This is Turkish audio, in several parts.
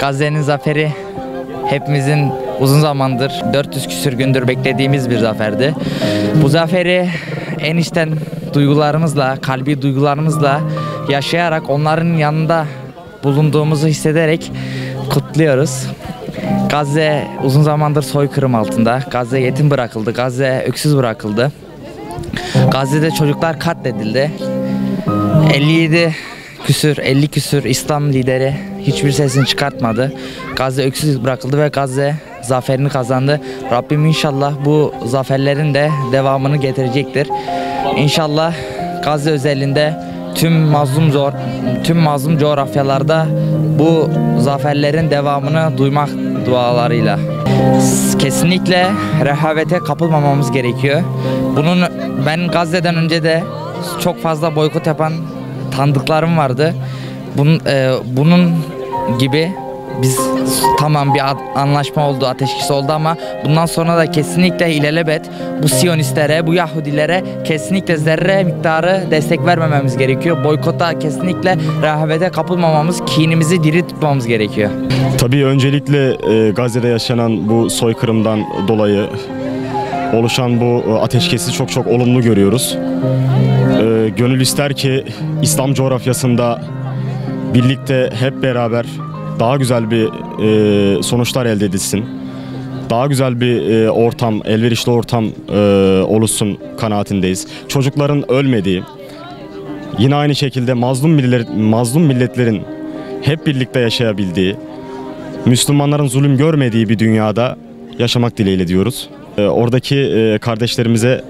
Gazze'nin zaferi hepimizin uzun zamandır 400 küsür gündür beklediğimiz bir zaferdi. Bu zaferi en içten duygularımızla, kalbi duygularımızla yaşayarak onların yanında bulunduğumuzu hissederek kutluyoruz. Gazze uzun zamandır soykırım altında. Gazze yetim bırakıldı. Gazze öksüz bırakıldı. Gazze'de çocuklar katledildi. 50 küsür İslam lideri hiçbir sesini çıkartmadı. Gazze öksüz bırakıldı ve Gazze zaferini kazandı. Rabbim inşallah bu zaferlerin de devamını getirecektir. İnşallah Gazze özelinde tüm mazlum coğrafyalarda bu zaferlerin devamını duymak dualarıyla. Kesinlikle rehavete kapılmamamız gerekiyor. Ben Gazze'den önce de çok fazla boykot yapan tanıdıklarım vardı. Bunun gibi biz tamam bir anlaşma oldu, ateşkes oldu ama bundan sonra da kesinlikle ilelebet bu Siyonistlere, bu Yahudilere kesinlikle zerre miktarı destek vermememiz gerekiyor. Boykota kesinlikle rehavete kapılmamamız, kinimizi diri tutmamız gerekiyor. Tabii öncelikle Gazze'de yaşanan bu soykırımdan dolayı oluşan bu ateşkesi çok olumlu görüyoruz. Gönül ister ki İslam coğrafyasında birlikte hep beraber daha güzel bir sonuçlar elde edilsin. Daha güzel bir ortam, elverişli ortam oluşsun kanaatindeyiz. Çocukların ölmediği, yine aynı şekilde mazlum milletlerin hep birlikte yaşayabildiği, Müslümanların zulüm görmediği bir dünyada yaşamak dileğiyle diyoruz. Oradaki kardeşlerimize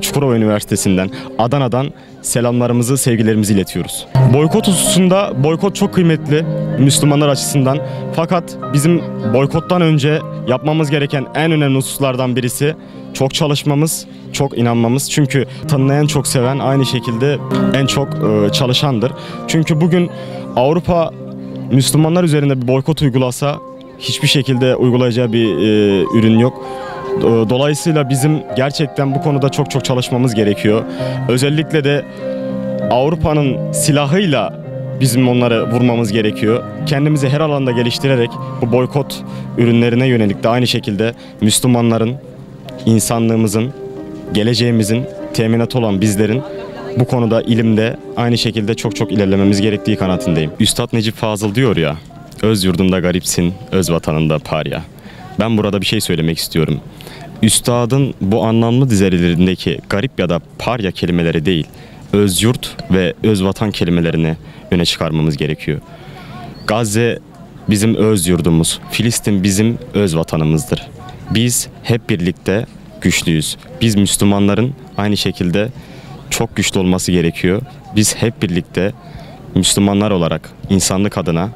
Çukurova Üniversitesi'nden, Adana'dan selamlarımızı, sevgilerimizi iletiyoruz. Boykot hususunda boykot çok kıymetli Müslümanlar açısından. Fakat bizim boykottan önce yapmamız gereken en önemli hususlardan birisi çok çalışmamız, çok inanmamız. Çünkü tanıyan çok seven aynı şekilde en çok çalışandır. Çünkü bugün Avrupa Müslümanlar üzerinde bir boykot uygulasa hiçbir şekilde uygulayacağı bir ürün yok. Dolayısıyla bizim gerçekten bu konuda çok çalışmamız gerekiyor. Özellikle de Avrupa'nın silahıyla bizim onları vurmamız gerekiyor. Kendimizi her alanda geliştirerek bu boykot ürünlerine yönelik de aynı şekilde Müslümanların, insanlığımızın, geleceğimizin teminatı olan bizlerin bu konuda ilimde aynı şekilde çok ilerlememiz gerektiği kanaatindeyim. Üstad Necip Fazıl diyor ya, öz yurdunda garipsin, öz vatanında parya. Ben burada bir şey söylemek istiyorum. Üstadın bu anlamlı dizelerindeki garip ya da parya kelimeleri değil, öz yurt ve öz vatan kelimelerini öne çıkarmamız gerekiyor. Gazze bizim öz yurdumuz, Filistin bizim öz vatanımızdır. Biz hep birlikte güçlüyüz. Biz Müslümanların aynı şekilde çok güçlü olması gerekiyor. Biz hep birlikte Müslümanlar olarak insanlık adına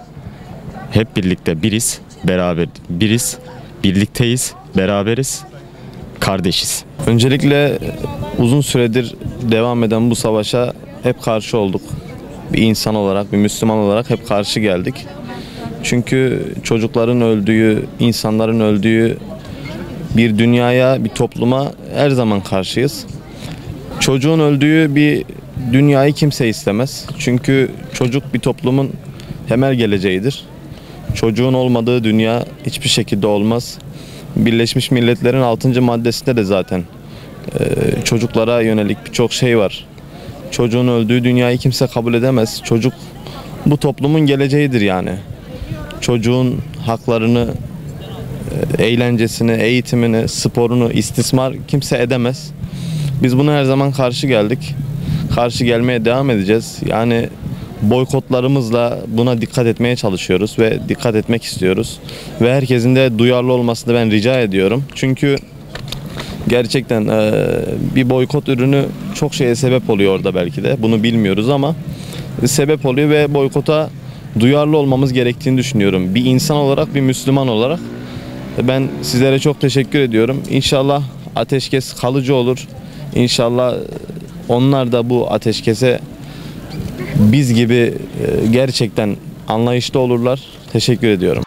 hep birlikte biriz, birlikteyiz, beraberiz, kardeşiz. Öncelikle uzun süredir devam eden bu savaşa hep karşı olduk. Bir insan olarak, bir Müslüman olarak hep karşı geldik. Çünkü çocukların öldüğü, insanların öldüğü bir dünyaya, bir topluma her zaman karşıyız. Çocuğun öldüğü bir dünyayı kimse istemez. Çünkü çocuk bir toplumun temel geleceğidir. Çocuğun olmadığı dünya hiçbir şekilde olmaz. Birleşmiş Milletler'in 6. maddesinde de zaten çocuklara yönelik birçok şey var. Çocuğun öldüğü dünyayı kimse kabul edemez. Çocuk bu toplumun geleceğidir yani. Çocuğun haklarını, eğlencesini, eğitimini, sporunu istismar kimse edemez. Biz buna her zaman karşı geldik. Karşı gelmeye devam edeceğiz. Yani boykotlarımızla buna dikkat etmeye çalışıyoruz ve dikkat etmek istiyoruz. Ve herkesin de duyarlı olmasını ben rica ediyorum. Çünkü gerçekten bir boykot ürünü çok şeye sebep oluyor orada belki de. Bunu bilmiyoruz ama sebep oluyor ve boykota duyarlı olmamız gerektiğini düşünüyorum. Bir insan olarak, bir Müslüman olarak ben sizlere çok teşekkür ediyorum. İnşallah ateşkes kalıcı olur. İnşallah onlar da bu ateşkese biz gibi gerçekten anlayışlı olurlar. Teşekkür ediyorum.